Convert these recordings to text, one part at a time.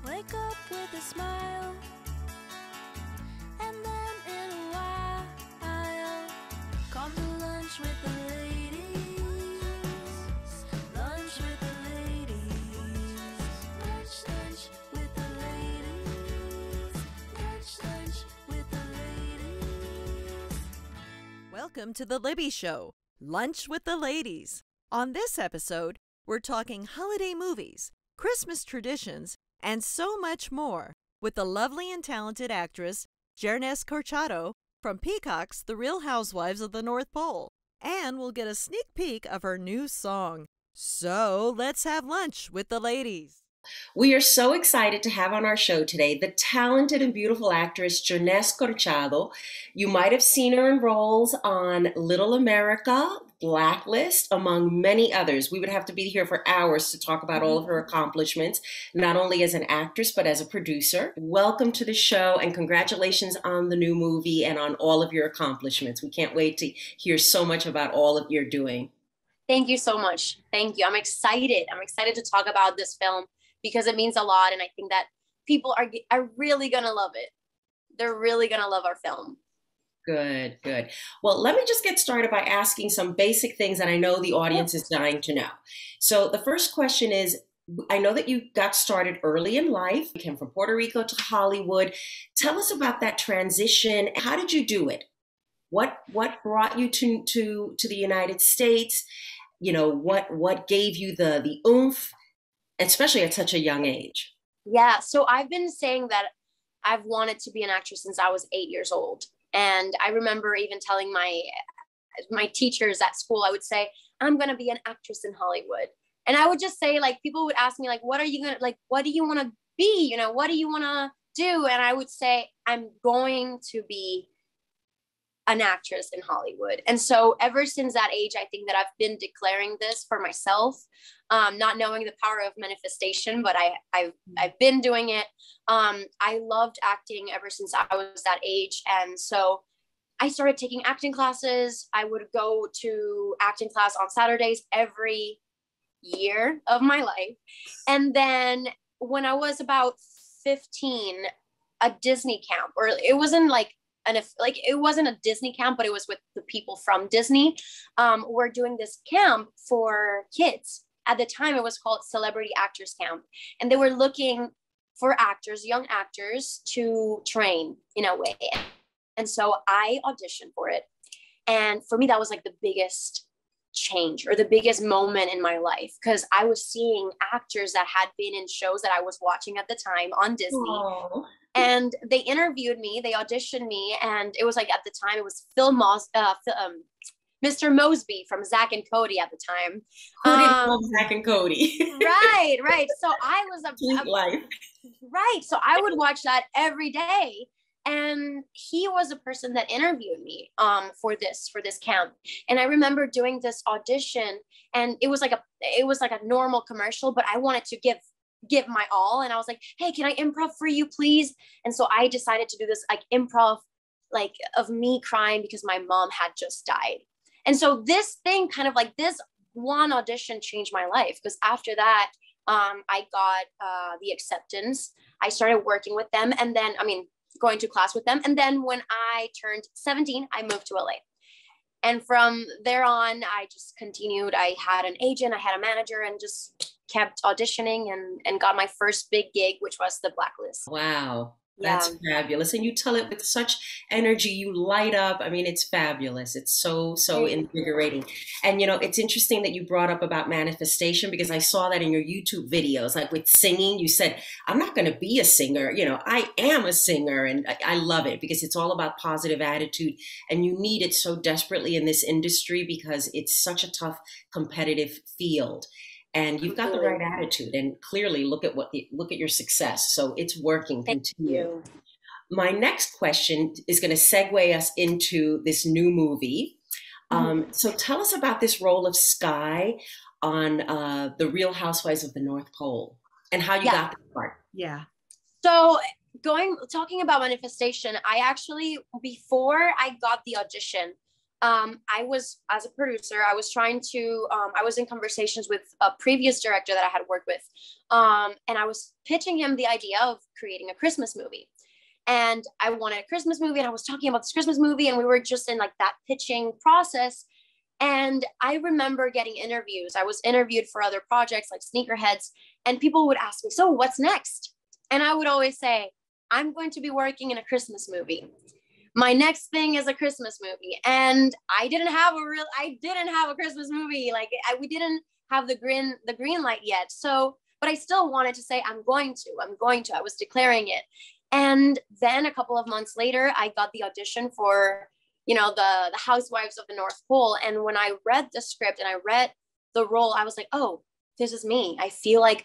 Wake up with a smile, and then in a while, come to lunch with the ladies. Lunch with the ladies. Lunch with the ladies. Lunch with the ladies. Welcome to the Libby Show, Lunch with the Ladies. On this episode, we're talking holiday movies, Christmas traditions, and so much more with the lovely and talented actress Jearnest Corchado from Peacock's The Real Housewives of the North Pole. And we'll get a sneak peek of her new song. So let's have lunch with the ladies. We are so excited to have on our show today the talented and beautiful actress Jearnest Corchado. You might have seen her in roles on Little America, Blacklist, among many others. We would have to be here for hours to talk about all of her accomplishments, not only as an actress, but as a producer. Welcome to the show and congratulations on the new movie and on all of your accomplishments. We can't wait to hear so much about all of you're doing. Thank you so much. Thank you. I'm excited. I'm excited to talk about this film because it means a lot. And I think that people are really going to love it. They're really going to love our film. Good, good. Well, let me just get started by asking some basic things that I know the audience is dying to know. So the first question is, I know that you got started early in life. You came from Puerto Rico to Hollywood. Tell us about that transition. How did you do it? What brought you to the United States? You know, what gave you the oomph, especially at such a young age? Yeah, so I've been saying that I've wanted to be an actress since I was 8 years old. And I remember even telling my teachers at school, I would say, I'm going to be an actress in Hollywood. And I would just say, like, people would ask me, like, what do you want to be? You know, what do you want to do? And I would say, I'm going to be an actress in Hollywood. And so ever since that age, I think that I've been declaring this for myself, not knowing the power of manifestation, but I've been doing it. I loved acting ever since I was that age. And so I started taking acting classes. I would go to acting class on Saturdays every year of my life. And then when I was about 15, a Disney camp, or it wasn't like, it wasn't a Disney camp, but it was with the people from Disney. We're doing this camp for kids. At the time, it was called Celebrity Actors Camp. And they were looking for actors, young actors, to train in a way. And so I auditioned for it. And for me, that was like the biggest change or the biggest moment in my life, because I was seeing actors that had been in shows that I was watching at the time on Disney. Aww. And they interviewed me, they auditioned me, and it was like at the time it was Mr. Mosby from Zack and Cody at the time. Who didn't love Zack and Cody? Right. So I was life. Right. So I would watch that every day. And he was the person that interviewed me for this camp. And I remember doing this audition, and it was like a normal commercial, but I wanted to give my all. And I was like, hey, can I improv for you, please? And so I decided to do this like improv, like of me crying because my mom had just died. And so this thing kind of like this one audition changed my life, because after that, I got the acceptance. I started working with them, and then, going to class with them. And then when I turned 17, I moved to LA. And from there on, I just continued. I had an agent, I had a manager, and just kept auditioning and got my first big gig, which was The Blacklist. Wow. That's fabulous. And you tell it with such energy. You light up. I mean, it's fabulous. It's so invigorating. And, it's interesting that you brought up about manifestation, because I saw that in your YouTube videos, like with singing. You said, I'm not going to be a singer. I am a singer. And I love it, because it's all about positive attitude. And you need it so desperately in this industry, because it's such a tough, competitive field. And you've got the right attitude, and clearly look at your success. So it's working. Continue. My next question is going to segue us into this new movie. So tell us about this role of Skye on The Real Housewives of the North Pole, and how you got that part. Yeah. So talking about manifestation, I actually, before I got the audition, I was, as a producer, I was trying to, I was in conversations with a previous director that I had worked with. And I was pitching him the idea of creating a Christmas movie. And I wanted a Christmas movie, and I was talking about this Christmas movie, and we were just in like that pitching process. And I remember getting interviews. I was interviewed for other projects like Sneakerheads, and people would ask me, so what's next? And I would always say, I'm going to be working in a Christmas movie. My next thing is a Christmas movie. And I didn't have a Christmas movie. Like we didn't have the green light yet. So, but I still wanted to say, I'm going to, I was declaring it. And then a couple of months later, I got the audition for, the Housewives of the North Pole. And when I read the script and I read the role, I was like, oh, this is me. I feel like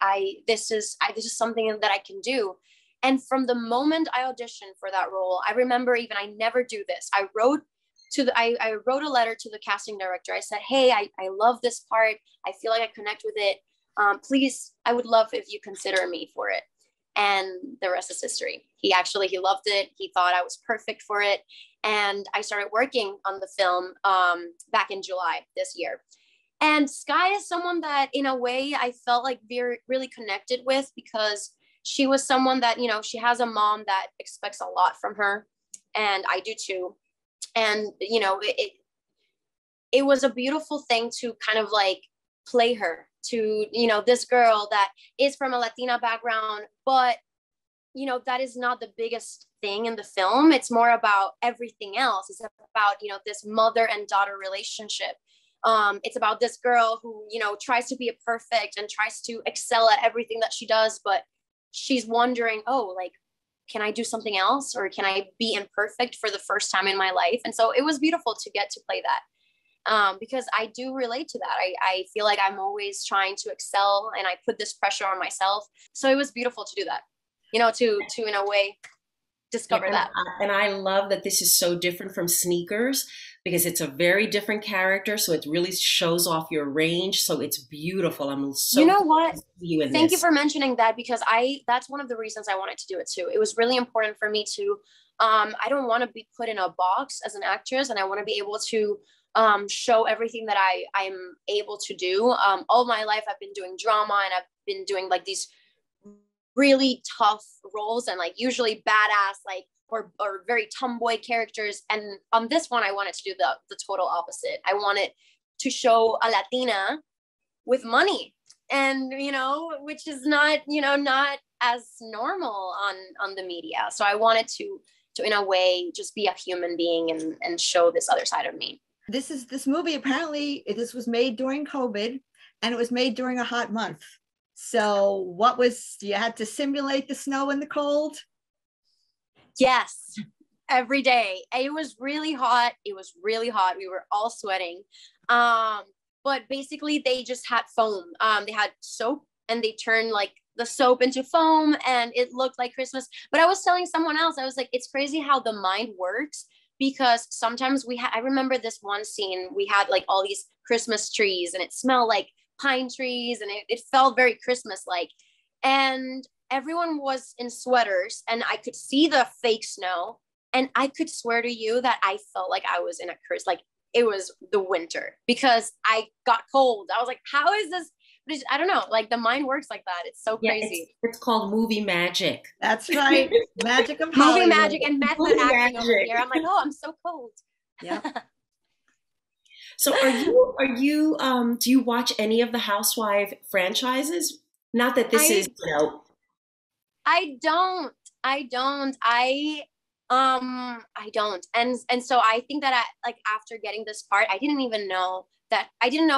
this is something that I can do. And from the moment I auditioned for that role, I remember I never do this. I wrote a letter to the casting director. I said, hey, I love this part. I feel like I connect with it. Please, I would love if you consider me for it. And the rest is history. He loved it. He thought I was perfect for it. And I started working on the film back in July this year. And Skye is someone that, in a way, I felt like really connected with, because she was someone that, she has a mom that expects a lot from her. And I do too. And, it was a beautiful thing to kind of like play her to, this girl that is from a Latina background, but, that is not the biggest thing in the film. It's more about everything else. It's about, this mother and daughter relationship. It's about this girl who, tries to be a perfect and tries to excel at everything that she does, but she's wondering, oh, like, can I do something else, or can I be imperfect for the first time in my life? And so it was beautiful to get to play that, because I do relate to that. I feel like I'm always trying to excel, and I put this pressure on myself. So it was beautiful to do that, to in a way discover that. And I love that this is so different from Sneakers, because it's a very different character. So it really shows off your range. So it's beautiful. I'm so Thank you for mentioning that, because that's one of the reasons I wanted to do it too. It was really important for me to, I don't want to be put in a box as an actress, and I want to be able to show everything that I'm able to do. All my life, I've been doing drama, and I've been doing like these really tough roles, and like usually badass, like, or very tomboy characters. And on this one, I wanted to do the total opposite. I wanted to show a Latina with money, and, which is not, not as normal on the media. So I wanted to in a way just be a human being and show this other side of me. This movie, apparently this was made during COVID, and it was made during a hot month. So you had to simulate the snow and the cold? Yes, every day. It was really hot. We were all sweating. But basically they just had foam. They had soap, and they turned like the soap into foam, and it looked like Christmas. But I was telling someone else, I was like, it's crazy how the mind works, because sometimes I remember this one scene, we had like all these Christmas trees, and it smelled like pine trees, and it felt very Christmas-like. And everyone was in sweaters, and I could see the fake snow, and I could swear to you that I felt like I was in a curse, like it was the winter, because I got cold. I was like, how is this? I don't know, like the mind works like that. It's so crazy. It's called movie magic. That's right. Magic of Hollywood. Movie magic and method acting over here. I'm like, oh, I'm so cold. Yeah. So are you do you watch any of the Housewife franchises? Not that this is, I don't. And so I think that after getting this part, I didn't know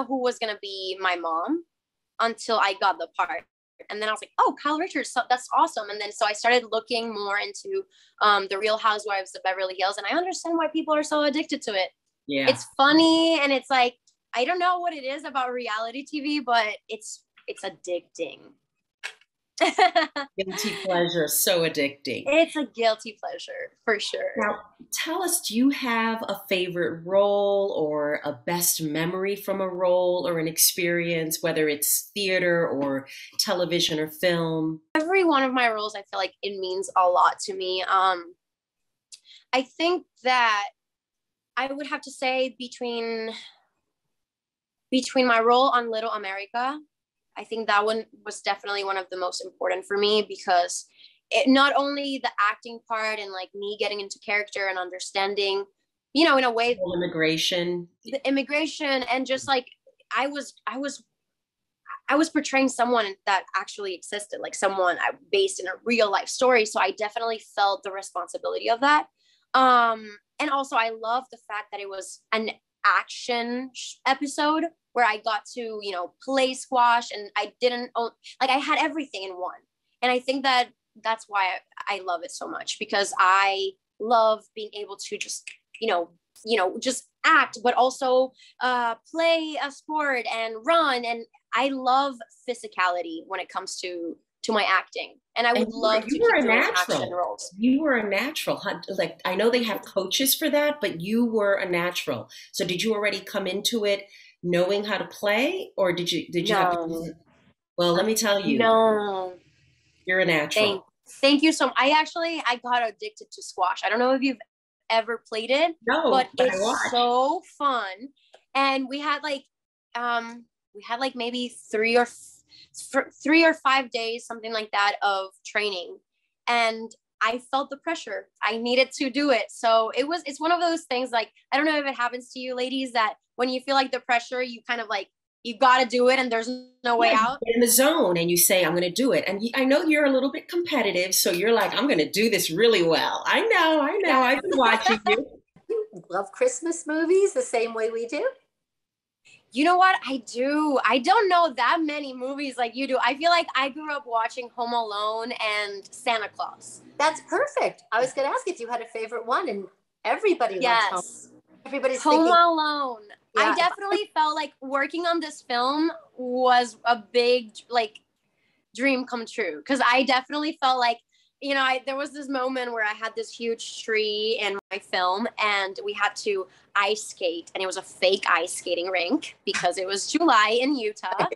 who was going to be my mom until I got the part. And then I was like, oh, Kyle Richards, so that's awesome. And then so I started looking more into the Real Housewives of Beverly Hills, and I understand why people are so addicted to it. Yeah. It's funny, and it's like, I don't know what it is about reality TV, but it's addicting. Guilty pleasure, so addicting. It's a guilty pleasure, for sure. Now, tell us, do you have a favorite role or a best memory from a role or an experience, whether it's theater or television or film? Every one of my roles, I feel like it means a lot to me. I think that I would have to say between my role on Little America, I think that one was definitely one of the most important for me, because it not only the acting part and like me getting into character and understanding, in a way, the immigration, and just like I was portraying someone that actually existed, like someone based in a real life story. So I definitely felt the responsibility of that. And also I love the fact that it was an action episode where I got to, play squash, and I didn't own, like I had everything in one. And I think that's why I love it so much, because I love being able to just, just act, but also play a sport and run. And I love physicality when it comes to my acting. And I would love to keep doing action roles. You were a natural. Like, I know they have coaches for that, but you were a natural. So did you already come into it knowing how to play, or did you have to? Well, let me tell you. No. You're a natural. Thank you so much. I got addicted to squash. I don't know if you've ever played it, but it's so fun. And we had maybe 3 or 5 days, something like that, of training. And I felt the pressure. I needed to do it. So it's one of those things, like, I don't know if it happens to you ladies, that when you feel like the pressure, you kind of like, you got to do it and there's no way out. In the zone and you say, I'm going to do it. And I know you're a little bit competitive. So you're like, I'm going to do this really well. I know. I've been watching you. You love Christmas movies the same way we do? You know what? I do. I don't know that many movies like you do. I feel like I grew up watching Home Alone and Santa Claus. That's perfect. I was going to ask if you had a favorite one, and everybody loves Home. Everybody's Home thinking, Alone. Yeah. I definitely felt like working on this film was a big, like, dream come true. Because I definitely felt like, there was this moment where I had this huge tree in my film, and we had to ice skate, and it was a fake ice skating rink because it was July in Utah.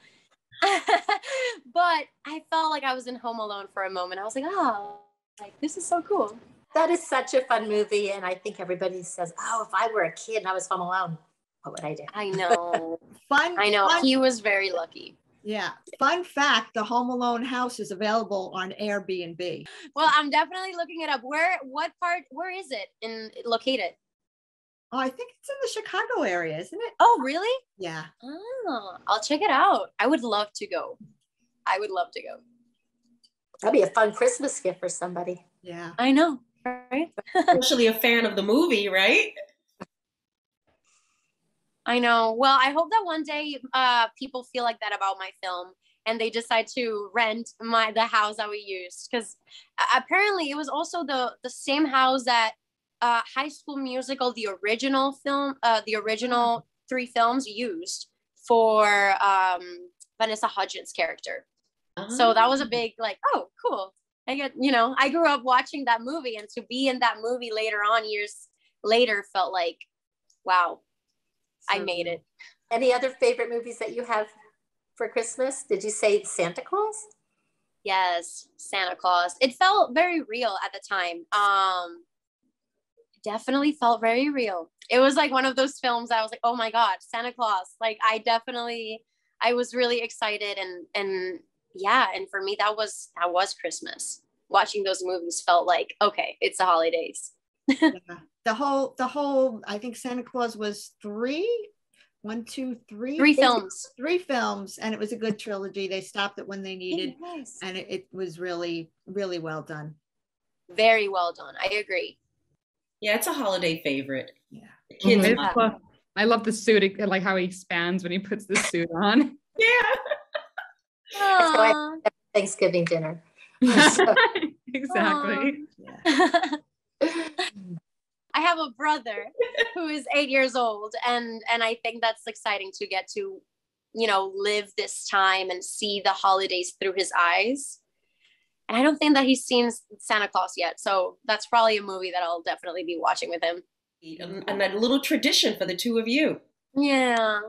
But I felt like I was in Home Alone for a moment. I was like, oh, like, this is so cool. That is such a fun movie. And I think everybody says, oh, if I were a kid and I was home alone, what would I do? I know. I know. He was very lucky. Yeah. Fun fact, the Home Alone house is available on Airbnb. Well, I'm definitely looking it up. Where is it located? Oh, I think it's in the Chicago area, isn't it? Oh, really? Yeah. Oh, I'll check it out. I would love to go. That'd be a fun Christmas gift for somebody. Yeah. I know, right? Especially a fan of the movie, right? I know. Well, I hope that one day people feel like that about my film, and they decide to rent the house that we used, because apparently it was also the same house that High School Musical, the original film, the original 3 films used for Vanessa Hudgens' character. So that was a big, like, oh, cool. I grew up watching that movie, and to be in that movie later on, years later, felt like, wow, I made it. Any other favorite movies that you have for Christmas? Did you say Santa Claus? Yes, Santa Claus. It felt very real at the time. Definitely felt very real. It was like one of those films that I was like, oh my God, Santa Claus. Like, I was really excited, and yeah, and for me that was Christmas. Watching those movies felt like, okay, it's the holidays. Yeah. The whole I think Santa Claus was 3 films, and it was a good trilogy. They stopped it when they needed, and it was really, really well done. Very well done. I agree. Yeah, it's a holiday favorite. Yeah. The kids I love the suit, like how he expands when he puts the suit on. Yeah. So I have Thanksgiving dinner. Exactly. I have a brother who is 8 years old, and I think that's exciting to get to, live this time and see the holidays through his eyes. And I don't think that he's seen Santa Claus yet, so that's probably a movie that I'll definitely be watching with him. And that little tradition for the two of you. Yeah,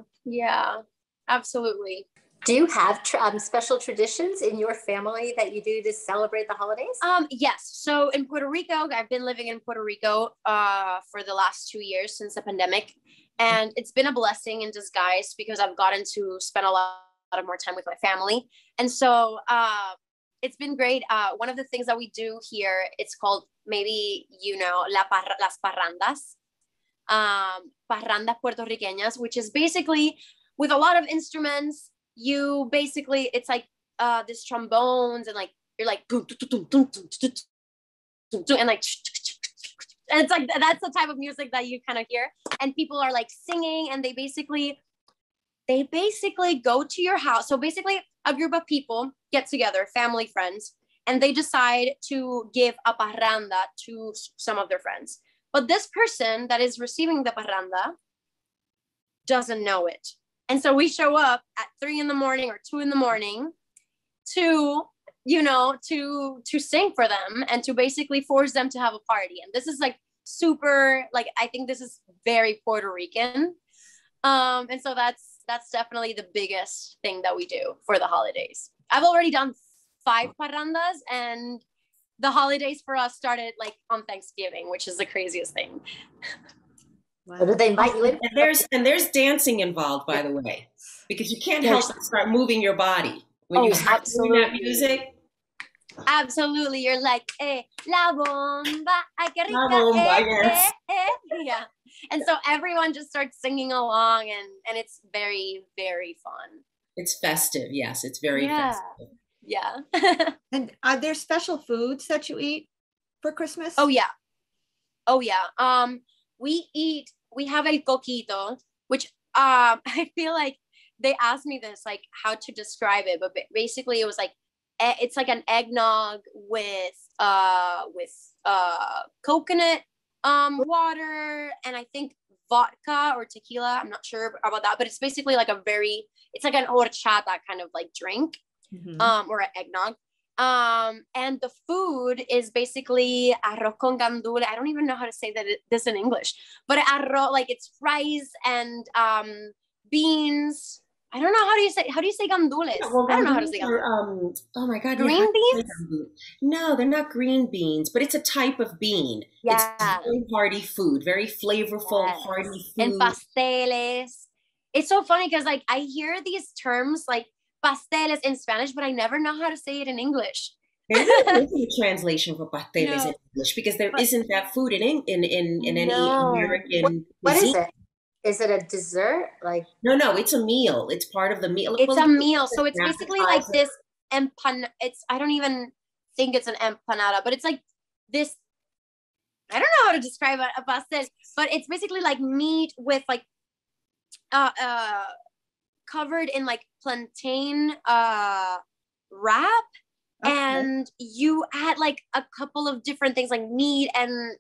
absolutely. Do you have special traditions in your family that you do to celebrate the holidays? Yes. So in Puerto Rico, I've been living in Puerto Rico for the last 2 years since the pandemic. And it's been a blessing in disguise because I've gotten to spend a lot of more time with my family. And so it's been great. One of the things that we do here, it's called, maybe, las parrandas. Parrandas puertorriqueñas, which is basically with a lot of instruments. You basically, it's like this trombones and like you're like and like, and it's like that's the type of music that you kind of hear, and people are like singing, and they basically go to your house. So basically a group of people get together, family, friends, and they decide to give a parranda to some of their friends, but this person that is receiving the parranda doesn't know it. And so we show up at 3 a.m. or 2 a.m. to, to sing for them and to basically force them to have a party. And this is like super, like, I think this is very Puerto Rican. And so that's definitely the biggest thing that we do for the holidays. I've already done 5 parrandas, and the holidays for us started like on Thanksgiving, which is the craziest thing. Wow. Did they invite you in? And there's dancing involved, by the way, because you can't help but start moving your body when you start doing that music. Absolutely, you're like, la bomba, ay que rica, La bomba, yes. Yeah. And so everyone just starts singing along, and it's very, very fun. It's festive, yes. It's very festive. Yeah. And are there special foods that you eat for Christmas? Oh yeah. We have el coquito, which I feel like they asked me this, like how to describe it, but basically it was like it's like an eggnog with coconut water, and I think vodka or tequila. I'm not sure about that, but it's basically like it's like an horchata kind of like drink, or an eggnog. And the food is basically arroz con gandule. I don't even know how to say this in English, but arroz, like it's rice and beans. I don't know how do you say gandules? Yeah, well, I don't know how to say gandules. Oh my God. Green beans? No, they're not green beans, but it's a type of bean. Yeah. It's very hearty food, very flavorful, hearty food. And pasteles. It's so funny because like I hear these terms like pasteles in Spanish, but I never know how to say it in English. There isn't a translation for pasteles in English because there isn't that food in any American What cuisine. is it? Is it a dessert? Like No, it's a meal. It's part of the meal. It's a meal. So it's basically like this I don't even think it's an empanada, but it's like this, I don't know how to describe a pastel, but it's basically like meat with like covered in like plantain wrap, and you add like a couple of different things like meat, and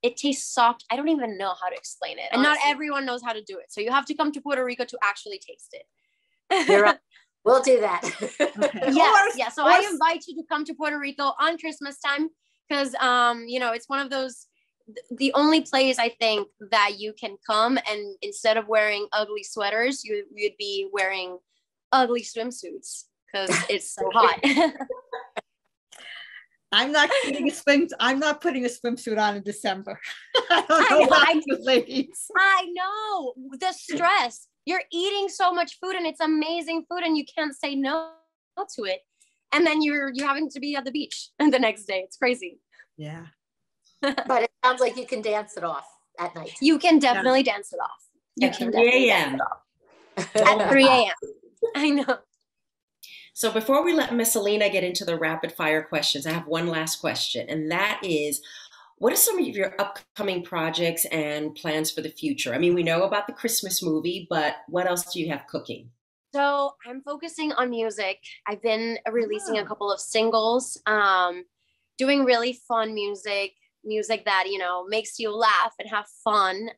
it tastes soft. I don't even know how to explain it. And honestly, not everyone knows how to do it. So you have to come to Puerto Rico to actually taste it. You're right. We'll do that. Yeah. So I invite you to come to Puerto Rico on Christmas time because, it's one of those, the only place I think that you can come and instead of wearing ugly sweaters, you'd be wearing ugly swimsuits because it's so hot. I'm not putting a swimsuit on in December. I don't know about you ladies. I know the stress. You're eating so much food and it's amazing food and you can't say no to it. And then you're having to be at the beach the next day. It's crazy. Yeah. But it sounds like you can dance it off at night. You can definitely dance it off. You At can 3 definitely a.m. dance it off. At 3 a.m. I know. So before we let Miss Selena get into the rapid fire questions, I have one last question, and that is, what are some of your upcoming projects and plans for the future? I mean, we know about the Christmas movie, but what else do you have cooking? So I'm focusing on music. I've been releasing a couple of singles, doing really fun music that, makes you laugh and have fun.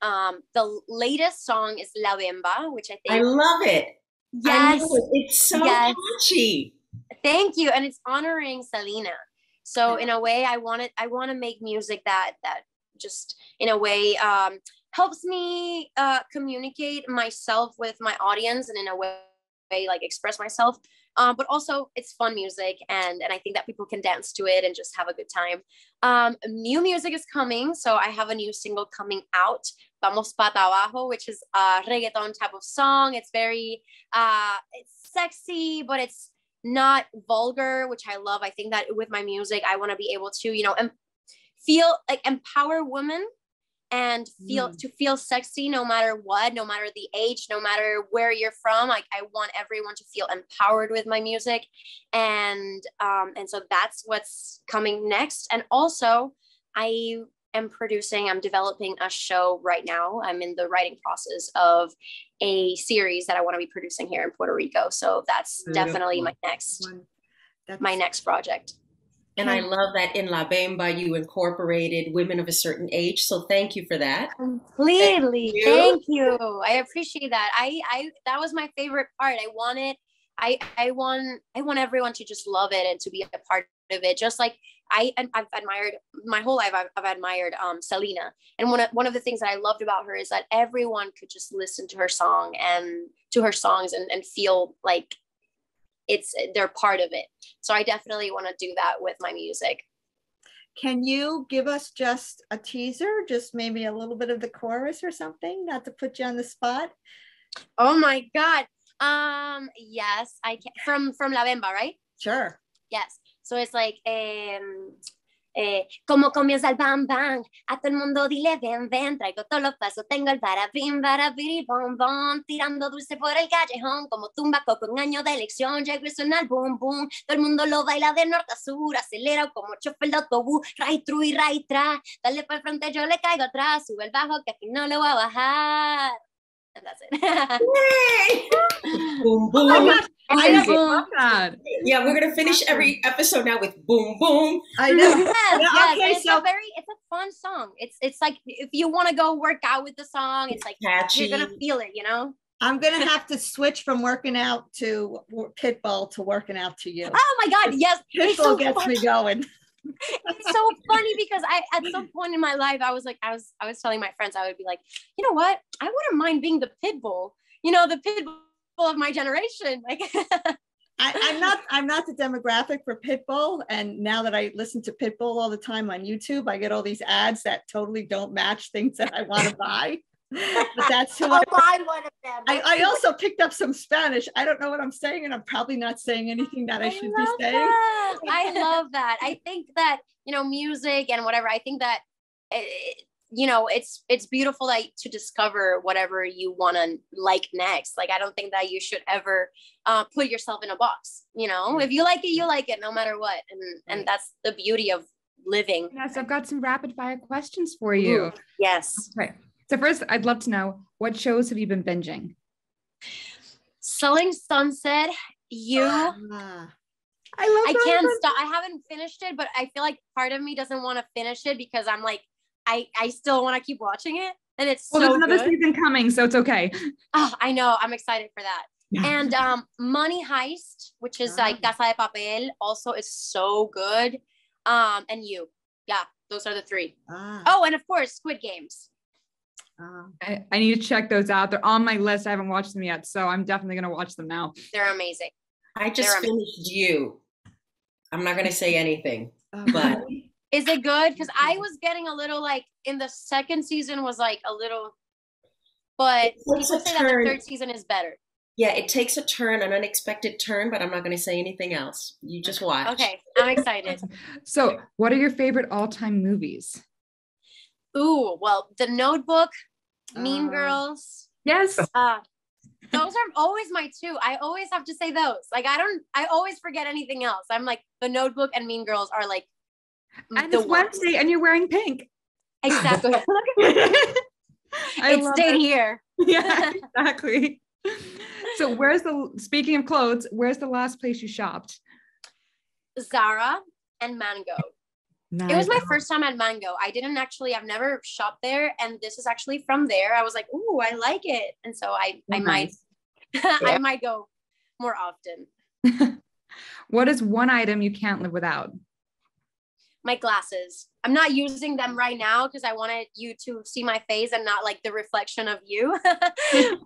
The latest song is La Bemba, which I think— I love it. Yes. It's so catchy. Thank you. And it's honoring Selena. So in a way, I want to make music that just in a way helps me communicate myself with my audience, and in a way like express myself. But also it's fun music, and I think that people can dance to it and just have a good time. New music is coming, so I have a new single coming out, Vamos Pata Abajo, which is a reggaeton type of song. It's very it's sexy, but it's not vulgar, which I love. I think that with my music I want to be able to, feel like empower women and feel sexy no matter what, no matter the age, no matter where you're from. Like, I want everyone to feel empowered with my music. And so that's what's coming next. And also I'm developing a show right now. I'm in the writing process of a series that I want to be producing here in Puerto Rico. So that's definitely my next project. And I love that in La Bemba you incorporated women of a certain age. So thank you for that. Completely. Thank you. I appreciate that. I that was my favorite part. I want everyone to just love it and to be a part of it. Just like I've admired my whole life. I've admired Selena. And one of the things that I loved about her is that everyone could just listen to her song and to her songs and feel like they're part of it. So I definitely want to do that with my music. Can you give us just a teaser, just maybe a little bit of the chorus or something, not to put you on the spot? Oh my God. Yes, I can. From La Bemba, right? Sure. Yes. So it's like como comienza el bam bam, a todo el mundo dile ven ven, traigo todos los pasos, tengo el barabim barabiri bom bom, tirando dulce por el callejón, como tumbaco con años de elección, llegó y suena el boom boom, todo el mundo lo baila de norte a sur, acelera como chofer de autobús, right through y right tra, dale para el frente yo le caigo atrás, sube el bajo que aquí no le voy a bajar. And that's it. Boom, boom. I love that. Yeah, we're gonna finish every episode now with boom, boom. I know. Yes, Okay, it's a fun song. It's like if you want to go work out with the song, it's like catchy. You're gonna feel it, I'm gonna have to switch from working out to Pitbull to working out to you. Oh my God, yes. Pitbull gets me going. It's so funny because at some point in my life, I was telling my friends, I would be like, you know what? I wouldn't mind being the Pitbull, the Pitbull of my generation. Like, I'm not the demographic for Pitbull. And now that I listen to Pitbull all the time on YouTube, I get all these ads that totally don't match things that I want to buy. But that's who I'll buy one of them. I also picked up some Spanish. I don't know what I'm saying, and I'm probably not saying anything that I should be saying. That. I love that. I think that, music and whatever, I think that, it's beautiful to discover whatever you want to like next. Like, I don't think that you should ever put yourself in a box. If you like it, you like it no matter what. And that's the beauty of living. Yes, I've got some rapid fire questions for you. Ooh, yes. Okay. So first, I'd love to know, what shows have you been binging? Selling Sunset, I can't stop. I haven't finished it, but I feel like part of me doesn't want to finish it because I'm like, I still want to keep watching it. And it's there's another season coming, so it's okay. Oh, I know. I'm excited for that. And Money Heist, which is like Casa de Papel, also is so good. And those are the three. Oh, and of course, Squid Games. I need to check those out. They're on my list. I haven't watched them yet, so I'm definitely going to watch them now. They're amazing. I just finished You. I'm not going to say anything, but is it good? Because I was getting a little in the second season was a little, but people say that the third season is better. Yeah, it takes a turn, an unexpected turn, but I'm not going to say anything else. You just watch. Okay, I'm excited. So, what are your favorite all-time movies? Ooh, well, The Notebook, Mean Girls. Yes. Those are always my two. I always have to say those. I always forget anything else. I'm like, The Notebook and Mean Girls are like, and it's Wednesday and you're wearing pink. Exactly. It stayed here. Yeah, exactly. So speaking of clothes, where's the last place you shopped? Zara and Mango. Nice. It was my first time at Mango. I've never shopped there. And this is actually from there. I was like, ooh, I like it. And so I might go more often. What is one item you can't live without? My glasses. I'm not using them right now because I wanted you to see my face and not like the reflection of you.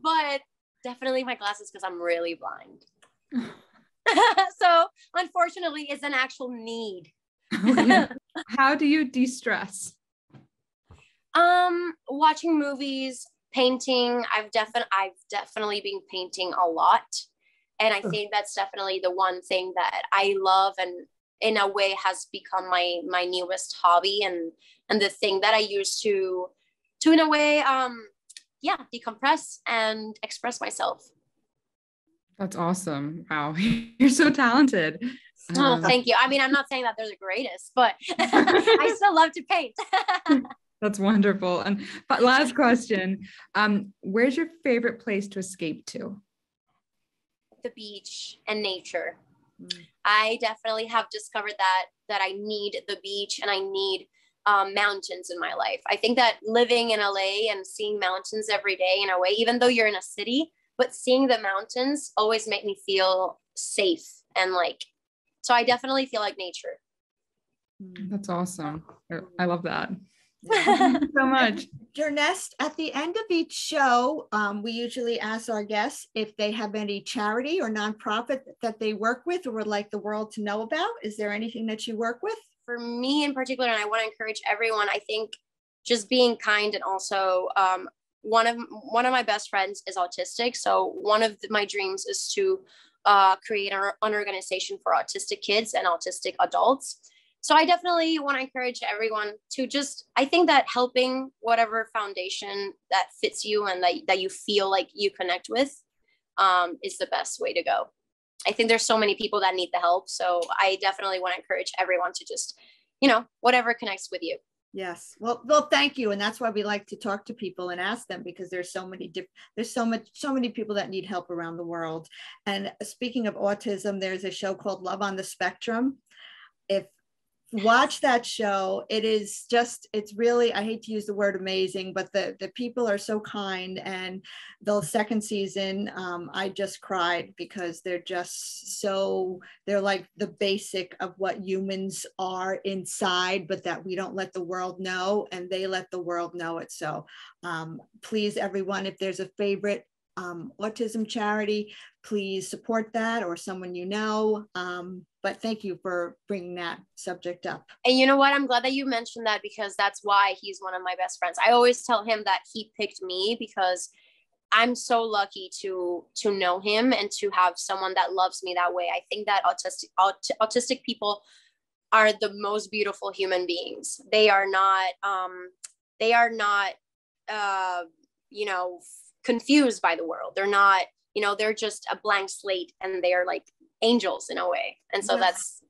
But Definitely my glasses because I'm really blind. So unfortunately, it's an actual need. Okay. How do you de-stress? Watching movies, painting. I've definitely been painting a lot. And I think that's definitely the one thing that I love and in a way has become my newest hobby and the thing that I use to in a way, decompress and express myself. That's awesome. Wow. You're so talented. Oh, thank you. I mean, I'm not saying that they're the greatest, but I still love to paint. That's wonderful. And last question, where's your favorite place to escape to? The beach and nature. I definitely have discovered that I need the beach and I need mountains in my life. I think that living in LA and seeing mountains every day in a way, even though you're in a city, but seeing the mountains always make me feel safe and like, so I definitely feel like nature. That's awesome. I love that. Thank you so much. Jearnest, at the end of each show, we usually ask our guests if they have any charity or nonprofit that they work with or would like the world to know about. Is there anything that you work with? For me in particular, and I want to encourage everyone, I think just being kind and also one of my best friends is autistic. So one of my dreams is to create an organization for autistic kids and autistic adults. So I definitely want to encourage everyone to just, I think that helping whatever foundation that fits you and that you feel like you connect with is the best way to go. I think there's so many people that need the help. So I definitely want to encourage everyone to just, whatever connects with you. Yes. Well, thank you. And that's why we like to talk to people and ask them, because there's so many people that need help around the world. And speaking of autism, there's a show called Love on the Spectrum. If watch that show, it's really, I hate to use the word amazing, but the people are so kind. And the second season, I just cried because they're like the basic of what humans are inside, but that we don't let the world know, and they let the world know it. So please, everyone, if there's a favorite autism charity, please support that, or someone you know. But thank you for bringing that subject up. And you know what? I'm glad that you mentioned that, because that's why he's one of my best friends. I always tell him that he picked me because I'm so lucky to know him and to have someone that loves me that way. I think that autistic people are the most beautiful human beings. They are not confused by the world. They're not, they're just a blank slate, and they are like angels in a way. And so that's.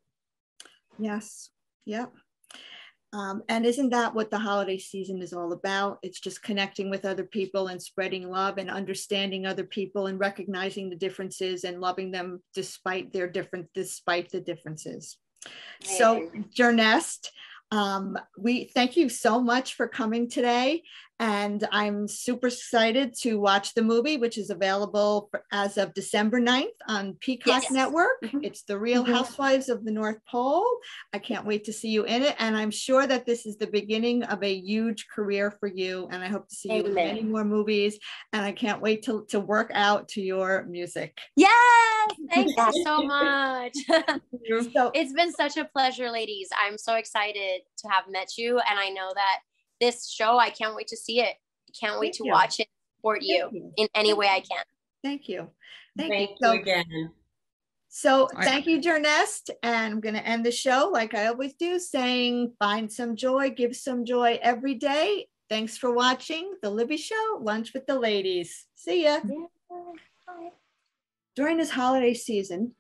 Yes. Yep. And isn't that what the holiday season is all about? It's just connecting with other people and spreading love and understanding other people and recognizing the differences and loving them despite the differences. So, Jearnest, we thank you so much for coming today. And I'm super excited to watch the movie, which is available as of December 9th on Peacock Network. It's the Real Housewives of the North Pole. I can't wait to see you in it. And I'm sure that this is the beginning of a huge career for you. And I hope to see you in many more movies. And I can't wait to work out to your music. Yes, thank you so much. So, it's been such a pleasure, ladies. I'm so excited to have met you. And I know that this show, I can't wait to see it. I can't wait to watch it, support you in any way I can. Thank you. Thank you again. So thank you, Jearnest. And I'm going to end the show like I always do, saying find some joy, give some joy every day. Thanks for watching The Libby Show, Lunch with the Ladies. See ya. Bye. During this holiday season,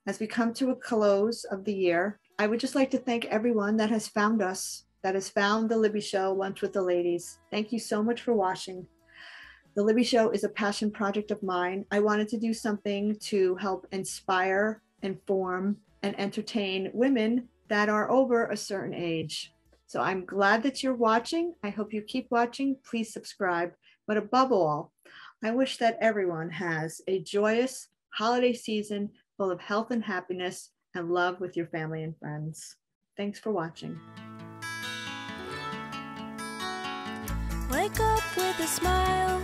as we come to a close of the year, I would just like to thank everyone that has found us, that has found The Libby Show, Lunch with the Ladies. Thank you so much for watching. The Libby Show is a passion project of mine. I wanted to do something to help inspire, inform, and entertain women that are over a certain age. So I'm glad that you're watching. I hope you keep watching. Please subscribe. But above all, I wish that everyone has a joyous holiday season full of health and happiness and love with your family and friends. Thanks for watching. Wake up with a smile